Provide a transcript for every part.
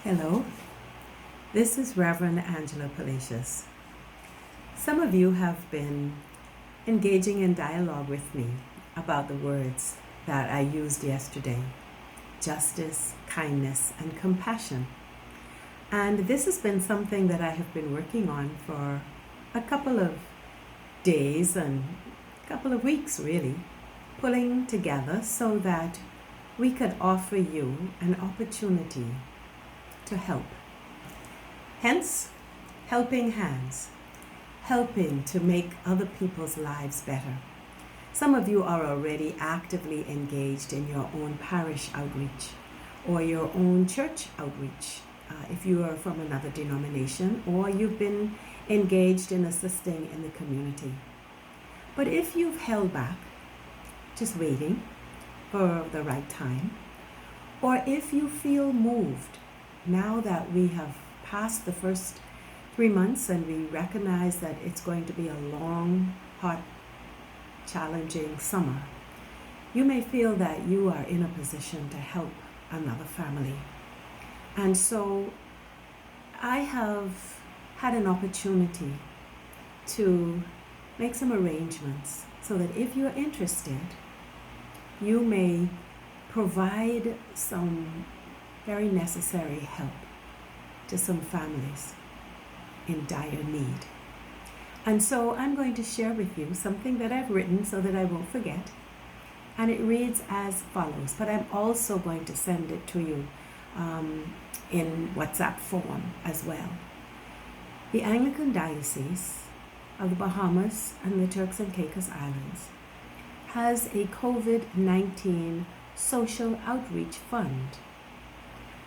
Hello, this is Reverend Angela Palacious. Some of you have been engaging in dialogue with me about the words that I used yesterday: justice, kindness, and compassion. And this has been something that I have been working on for a couple of days and a couple of weeks, really, pulling together so that we could offer you an opportunity to help. Hence, helping hands, helping to make other people's lives better. Some of you are already actively engaged in your own parish outreach or your own church outreach, if you are from another denomination, or you've been engaged in assisting in the community. But if you've held back, just waiting for the right time, or if you feel moved now that we have passed the first 3 months and we recognize that it's going to be a long, hot, challenging summer, you may feel that you are in a position to help another family. And so I have had an opportunity to make some arrangements so that if you're interested, you may provide some very necessary help to some families in dire need. And so I'm going to share with you something that I've written so that I won't forget. And it reads as follows, but I'm also going to send it to you in WhatsApp form as well. The Anglican Diocese of the Bahamas and the Turks and Caicos Islands has a COVID-19 social outreach fund.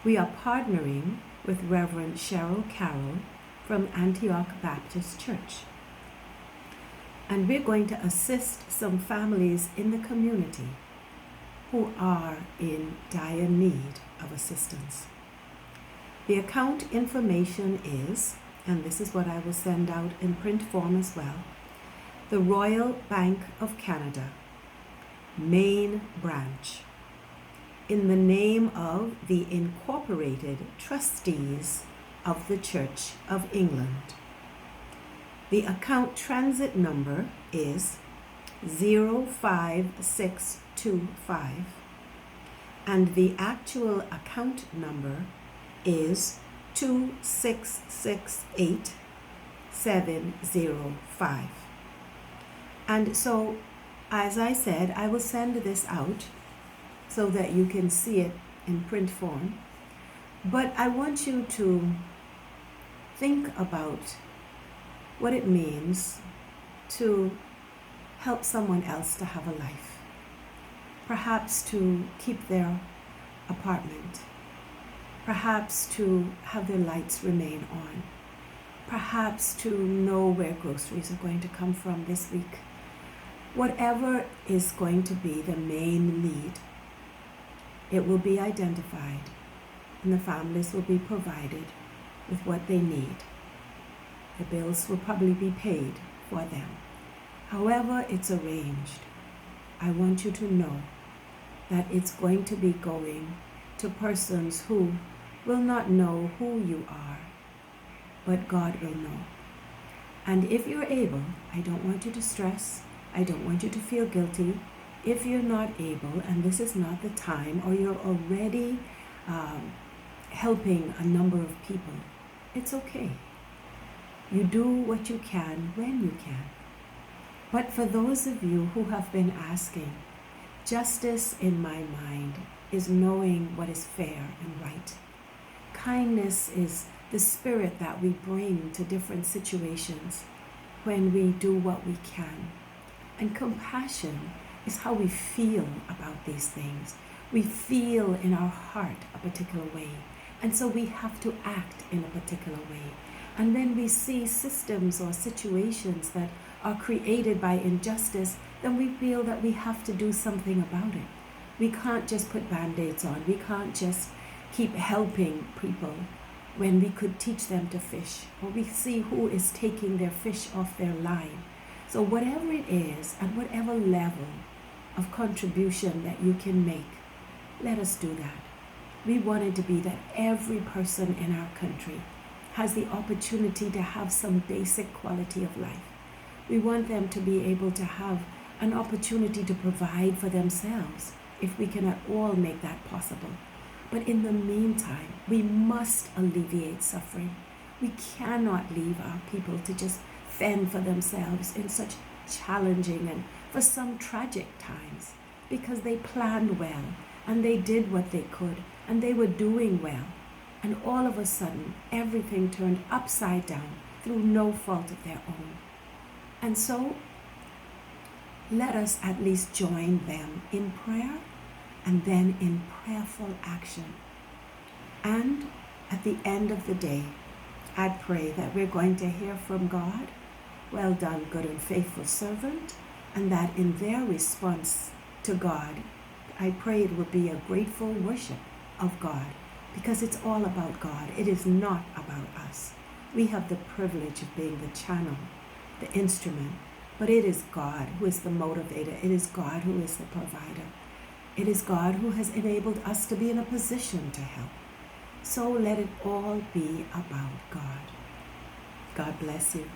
We are partnering with Reverend Cheryl Carroll from Antioch Baptist Church. And we're going to assist some families in the community who are in dire need of assistance. The account information is, and this is what I will send out in print form as well, the Royal Bank of Canada, Main Branch, in the name of the Incorporated Trustees of the Church of England. The account transit number is 05625 and the actual account number is 2668705. And so, as I said, I will send this out so that you can see it in print form. But I want you to think about what it means to help someone else to have a life. Perhaps to keep their apartment. Perhaps to have their lights remain on. Perhaps to know where groceries are going to come from this week. Whatever is going to be the main need, it will be identified and the families will be provided with what they need. The bills will probably be paid for them. However it's arranged, I want you to know that it's going to be going to persons who will not know who you are, but God will know. And if you're able, I don't want you to stress, I don't want you to feel guilty. If you're not able, and this is not the time, or you're already helping a number of people, it's okay. You do what you can when you can. But for those of you who have been asking, justice in my mind is knowing what is fair and right. Kindness is the spirit that we bring to different situations when we do what we can. And compassion is how we feel about these things. We feel in our heart a particular way, and so we have to act in a particular way. And when we see systems or situations that are created by injustice, then we feel that we have to do something about it. We can't just put band-aids on. We can't just keep helping people when we could teach them to fish, or we see who is taking their fish off their line. So whatever it is, at whatever level of contribution that you can make, let us do that. We want it to be that every person in our country has the opportunity to have some basic quality of life. We want them to be able to have an opportunity to provide for themselves, if we can at all make that possible. But in the meantime, we must alleviate suffering. We cannot leave our people to just fend for themselves in such challenging and for some tragic times, because they planned well and they did what they could and they were doing well. And all of a sudden, everything turned upside down through no fault of their own. And so, let us at least join them in prayer and then in prayerful action. And at the end of the day, I pray that we're going to hear from God, "Well done, good and faithful servant," and that in their response to God, I pray it will be a grateful worship of God, because it's all about God. It is not about us. We have the privilege of being the channel, the instrument, but it is God who is the motivator. It is God who is the provider. It is God who has enabled us to be in a position to help. So let it all be about God. God bless you.